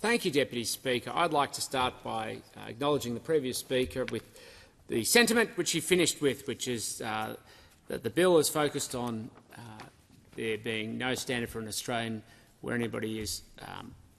Thank you, Deputy Speaker. I'd like to start by acknowledging the previous speaker with the sentiment which he finished with, which is that the bill is focused on there being no standard for an Australian where anybody is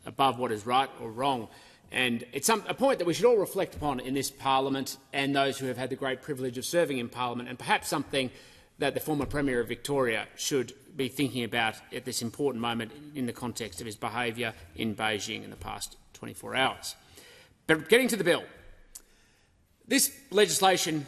above what is right or wrong. And it's a point that we should all reflect upon in this parliament and those who have had the great privilege of serving in parliament, and perhaps something that the former Premier of Victoria should be thinking about at this important moment in the context of his behaviour in Beijing in the past 24 hours. But getting to the bill, this legislation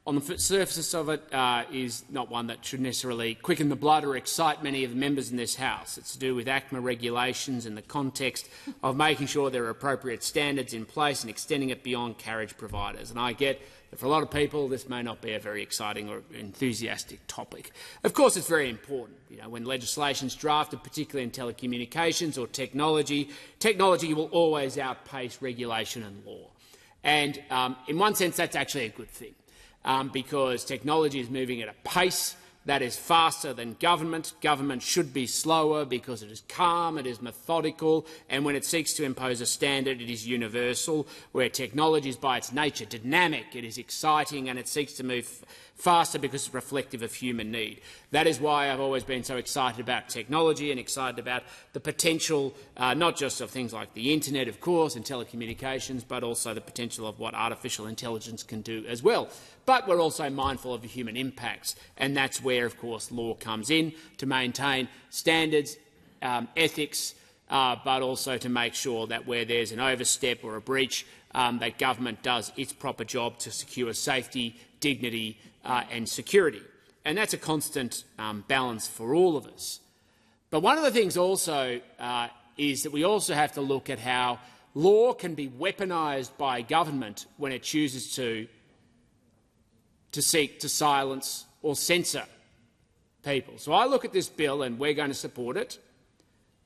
on the surface of it is not one that should necessarily quicken the blood or excite many of the members in this House. It's to do with ACMA regulations in the context of making sure there are appropriate standards in place and extending it beyond carriage providers. And I get that for a lot of people this may not be a very exciting or enthusiastic topic. Of course it's very important. When legislation is drafted, particularly in telecommunications or technology, technology will always outpace regulation and law. And in one sense that's actually a good thing. Because technology is moving at a pace that is faster than government. Government should be slower because it is calm, it is methodical, and when it seeks to impose a standard, it is universal, where technology is by its nature dynamic, it is exciting, and it seeks to move faster because it's reflective of human need. That is why I've always been so excited about technology and excited about the potential, not just of things like the internet, of course, and telecommunications, but also the potential of what artificial intelligence can do as well. But we're also mindful of the human impacts, and that's where, of course, law comes in to maintain standards, ethics, but also to make sure that where there's an overstep or a breach, that government does its proper job to secure safety, dignity and security. And that's a constant balance for all of us. But one of the things also is that we also have to look at how law can be weaponised by government when it chooses to seek to silence or censor people. So I look at this bill and we're going to support it,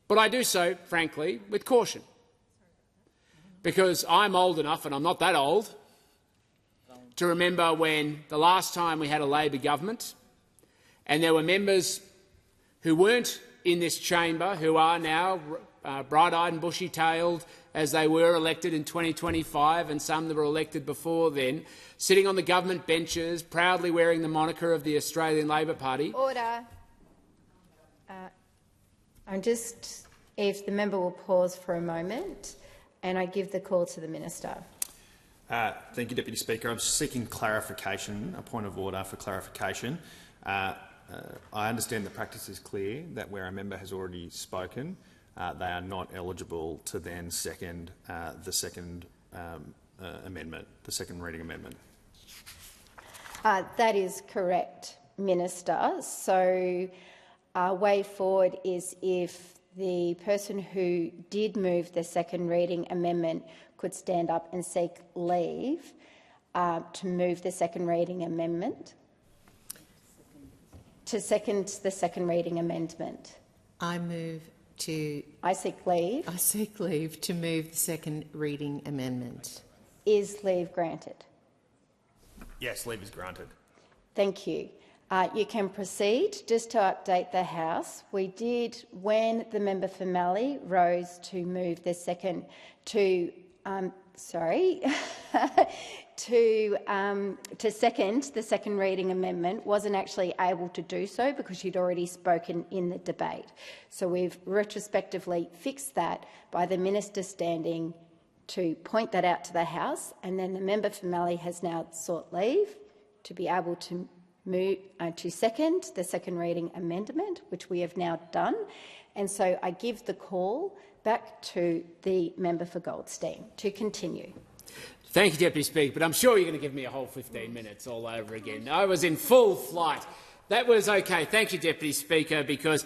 but I do so, frankly, with caution. Because I'm old enough, and I'm not that old, to remember when the last time we had a Labor government and there were members who weren't in this chamber who are now bright-eyed and bushy-tailed as they were elected in 2025, and some that were elected before then, sitting on the government benches, proudly wearing the moniker of the Australian Labor Party. Order. If the member will pause for a moment, and I give the call to the minister. Thank you, Deputy Speaker. I'm seeking clarification, a point of order for clarification. I understand the practice is clear that where a member has already spoken, they are not eligible to then second the second amendment, the second reading amendment. That is correct, Minister. So our way forward is if the person who did move the second reading amendment could stand up and seek leave to move the second reading amendment, to second the second reading amendment. I seek leave. I seek leave to move the second reading amendment. Is leave granted? Yes, leave is granted. Thank you. You can proceed. Just to update the House, we did, when the member for Mallee rose to move the second to second the second reading amendment, wasn't actually able to do so because she'd already spoken in the debate. So we've retrospectively fixed that by the minister standing to point that out to the House, and then the member for Mallee has now sought leave to be able to move to second the second reading amendment, which we have now done. And so I give the call back to the member for Goldstein to continue. Thank you, Deputy Speaker, but I'm sure you're going to give me a whole 15 minutes all over again. I was in full flight. That was okay. Thank you, Deputy Speaker, because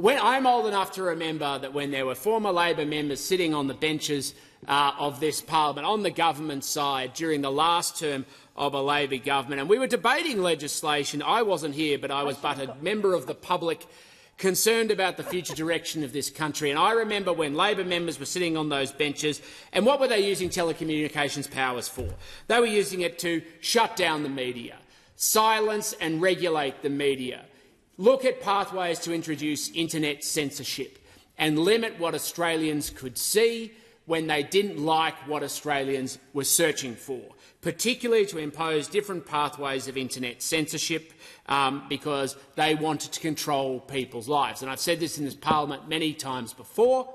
I'm old enough to remember that when there were former Labor members sitting on the benches of this parliament on the government side during the last term of a Labor government, and we were debating legislation. I wasn't here, but I was but a member of the public concerned about the future direction of this country. And I remember when Labor members were sitting on those benches, and what were they using telecommunications powers for? They were using it to shut down the media, silence and regulate the media, look at pathways to introduce internet censorship and limit what Australians could see, when they didn't like what Australians were searching for, particularly to impose different pathways of internet censorship because they wanted to control people's lives. And I've said this in this parliament many times before,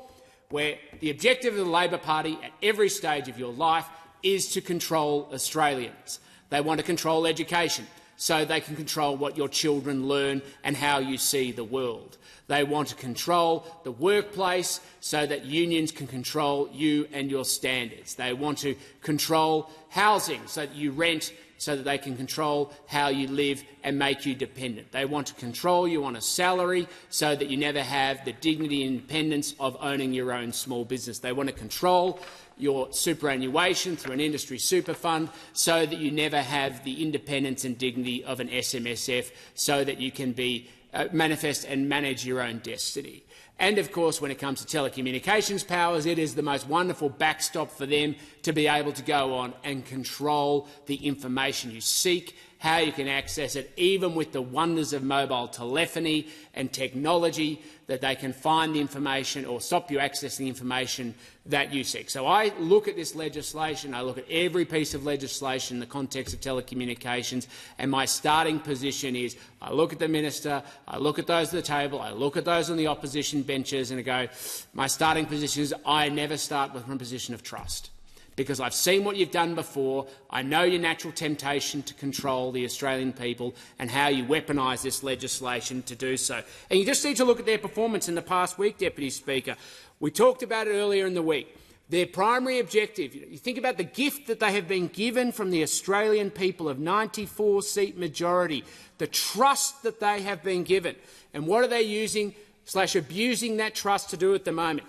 where the objective of the Labor Party at every stage of your life is to control Australians. They want to control education so they can control what your children learn and how you see the world. They want to control the workplace so that unions can control you and your standards. They want to control housing so that you rent, so that they can control how you live and make you dependent. They want to control you on a salary so that you never have the dignity and independence of owning your own small business. They want to control your superannuation through an industry super fund so that you never have the independence and dignity of an SMSF, so that you can be manifest and manage your own destiny. And, of course, when it comes to telecommunications powers, it is the most wonderful backstop for them to be able to go on and control the information you seek, how you can access it, even with the wonders of mobile telephony and technology, that they can find the information or stop you accessing the information that you seek. So I look at this legislation, I look at every piece of legislation in the context of telecommunications, and my starting position is I look at the minister, I look at those at the table, I look at those on the opposition benches, and I go, my starting position is I never start from a position of trust, because I've seen what you've done before. I know your natural temptation to control the Australian people and how you weaponise this legislation to do so. And you just need to look at their performance in the past week, Deputy Speaker. We talked about it earlier in the week. Their primary objective, you think about the gift that they have been given from the Australian people of 94-seat majority, the trust that they have been given. And what are they using/abusing that trust to do at the moment?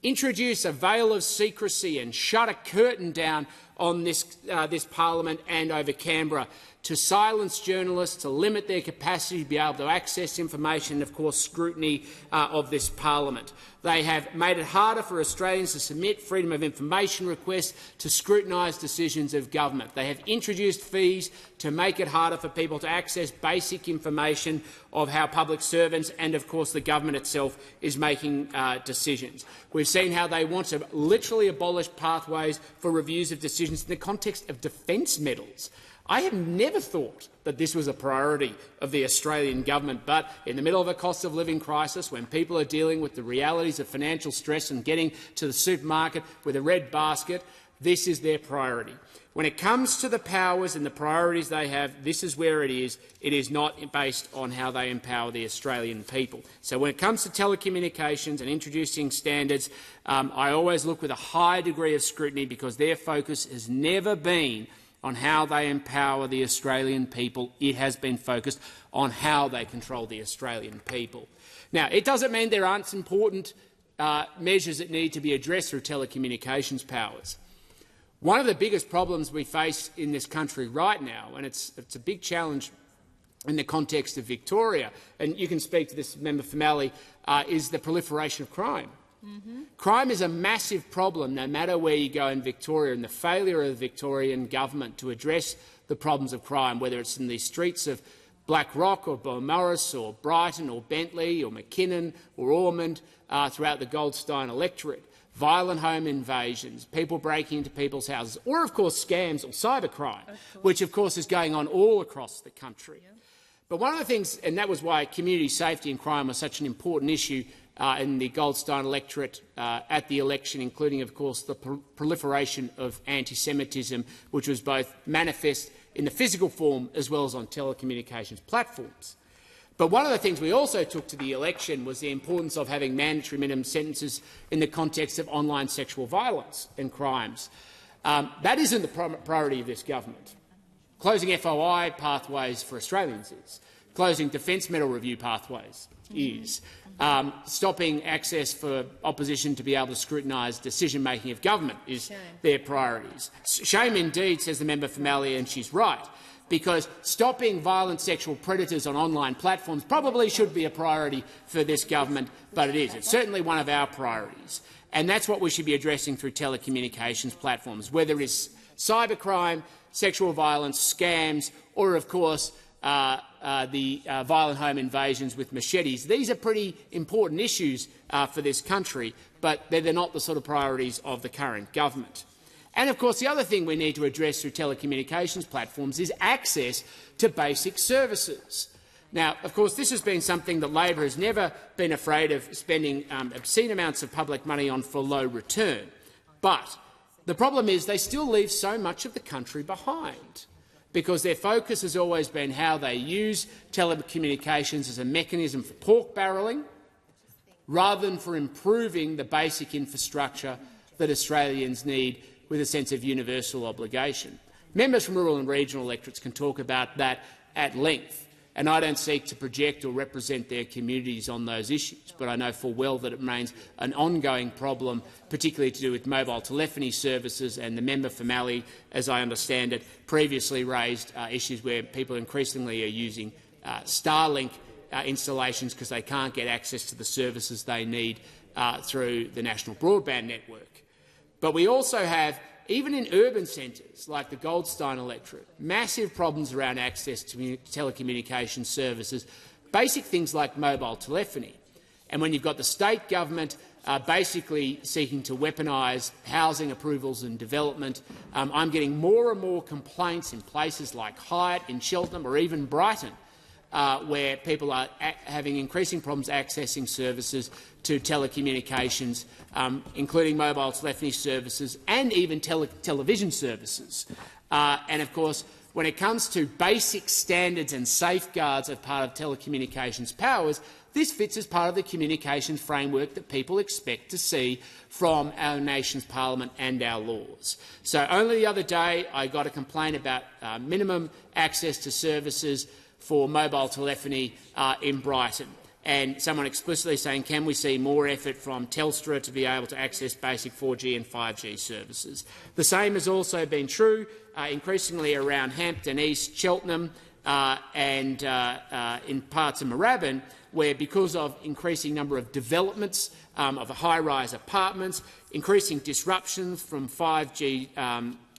Introduce a veil of secrecy and shut a curtain down on this parliament and over Canberra, to silence journalists, to limit their capacity to be able to access information and, of course, scrutiny of this parliament. They have made it harder for Australians to submit freedom of information requests, to scrutinise decisions of government. They have introduced fees to make it harder for people to access basic information of how public servants and, of course, the government itself is making decisions. We've seen how they want to literally abolish pathways for reviews of decisions in the context of defence medals. I have never thought that this was a priority of the Australian government, but in the middle of a cost of living crisis, when people are dealing with the realities of financial stress and getting to the supermarket with a red basket, this is their priority. When it comes to the powers and the priorities they have, this is where it is. It is not based on how they empower the Australian people. So when it comes to telecommunications and introducing standards, I always look with a high degree of scrutiny, because their focus has never been on how they empower the Australian people. It has been focused on how they control the Australian people. Now, it doesn't mean there aren't important measures that need to be addressed through telecommunications powers. One of the biggest problems we face in this country right now, and it's a big challenge in the context of Victoria, and you can speak to this, Member for Mallee, is the proliferation of crime. Crime is a massive problem no matter where you go in Victoria, and the failure of the Victorian government to address the problems of crime, whether it's in the streets of Black Rock or Beaumaris or Brighton or Bentley or McKinnon or Ormond, throughout the Goldstein electorate, violent home invasions, people breaking into people's houses, or, of course, scams or cybercrime, which, of course, is going on all across the country. Yeah. But one of the things, and that was why community safety and crime was such an important issue in the Goldstein electorate at the election, including, of course, the proliferation of anti-Semitism, which was both manifest in the physical form as well as on telecommunications platforms. But one of the things we also took to the election was the importance of having mandatory minimum sentences in the context of online sexual violence and crimes. That isn't the priority of this government. Closing FOI pathways for Australians is. Closing defence medal review pathways is. Stopping access for opposition to be able to scrutinise decision-making of government is their priorities. Shame indeed, says the member for Mallee, and she's right, because stopping violent sexual predators on online platforms probably should be a priority for this government, but it is. It's certainly one of our priorities. And that's what we should be addressing through telecommunications platforms, whether it's cybercrime, sexual violence, scams, or, of course, violent home invasions with machetes. These are pretty important issues for this country, but they're not the sort of priorities of the current government. And, of course, the other thing we need to address through telecommunications platforms is access to basic services. Now, of course, this has been something that Labor has never been afraid of spending obscene amounts of public money on for low return. But the problem is they still leave so much of the country behind, because their focus has always been how they use telecommunications as a mechanism for pork barrelling, rather than for improving the basic infrastructure that Australians need with a sense of universal obligation. Members from rural and regional electorates can talk about that at length, and I don't seek to project or represent their communities on those issues, but I know full well that it remains an ongoing problem, particularly to do with mobile telephony services, and the member for Mallee, as I understand it, previously raised issues where people increasingly are using Starlink installations because they can't get access to the services they need through the national broadband network. But we also have, even in urban centres like the Goldstein electorate, massive problems around access to telecommunications services, basic things like mobile telephony. And when you've got the state government basically seeking to weaponise housing approvals and development, I'm getting more and more complaints in places like Hyatt, in Cheltenham or even Brighton, where people are having increasing problems accessing services to telecommunications, including mobile telephony services and even television services. And, of course, when it comes to basic standards and safeguards as part of telecommunications powers, this fits as part of the communications framework that people expect to see from our nation's parliament and our laws. So only the other day I got a complaint about minimum access to services for mobile telephony in Brighton, and someone explicitly saying, can we see more effort from Telstra to be able to access basic 4G and 5G services? The same has also been true increasingly around Hampton East, Cheltenham and in parts of Moorabbin, where because of increasing number of developments of high-rise apartments, increasing disruptions from 5G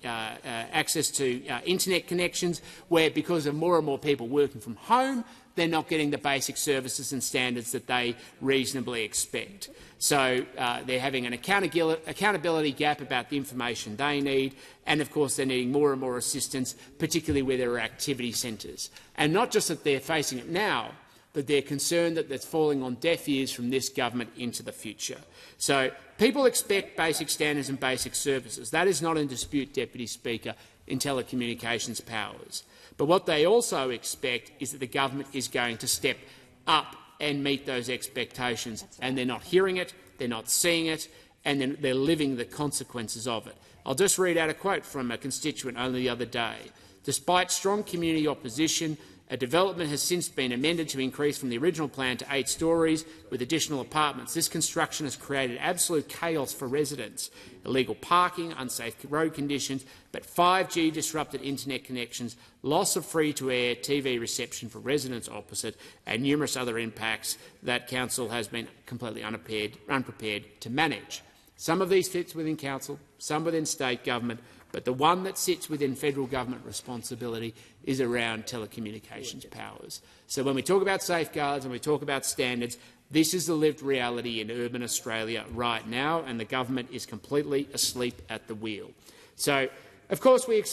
access to internet connections, where because of more and more people working from home, they're not getting the basic services and standards that they reasonably expect. So they're having an accountability gap about the information they need, and of course they're needing more and more assistance, particularly where there are activity centres. And not just that they're facing it now, but they're concerned that that's falling on deaf ears from this government into the future. So people expect basic standards and basic services. That is not in dispute, Deputy Speaker, in telecommunications powers. But what they also expect is that the government is going to step up and meet those expectations, and they're not hearing it, they're not seeing it, and then they're living the consequences of it. I'll just read out a quote from a constituent only the other day. Despite strong community opposition, a development has since been amended to increase from the original plan to 8 storeys with additional apartments. This construction has created absolute chaos for residents. Illegal parking, unsafe road conditions, but 5G disrupted internet connections, loss of free-to-air TV reception for residents opposite, and numerous other impacts that Council has been completely unprepared to manage. Some of these fits within Council, some within state government, but the one that sits within federal government responsibility is around telecommunications powers. So when we talk about safeguards and we talk about standards, this is the lived reality in urban Australia right now, and the government is completely asleep at the wheel. So, of course, we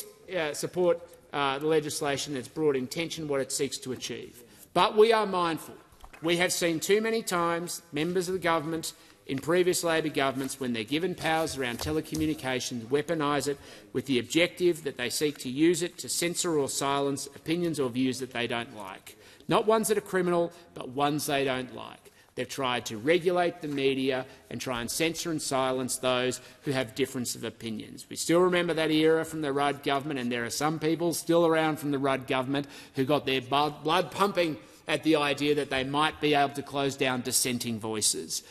support the legislation that's broad intention, what it seeks to achieve. But we are mindful. We have seen too many times members of the government in previous Labor governments, when they're given powers around telecommunications, weaponise it with the objective that they seek to use it to censor or silence opinions or views that they don't like. Not ones that are criminal, but ones they don't like. They've tried to regulate the media and try and censor and silence those who have difference of opinions. We still remember that era from the Rudd government, and there are some people still around from the Rudd government who got their blood pumping at the idea that they might be able to close down dissenting voices.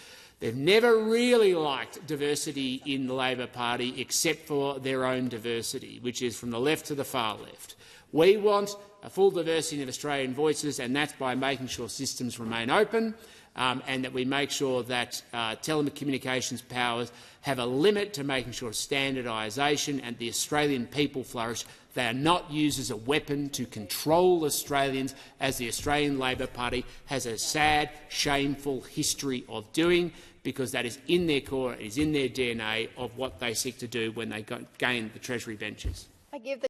They've never really liked diversity in the Labor Party except for their own diversity, which is from the left to the far left. We want a full diversity of Australian voices, and that's by making sure systems remain open, and that we make sure that telecommunications powers have a limit to making sure standardisation and the Australian people flourish. They are not used as a weapon to control Australians, as the Australian Labor Party has a sad, shameful history of doing, because that is in their core, it is in their DNA of what they seek to do when they gain the Treasury benches. I give the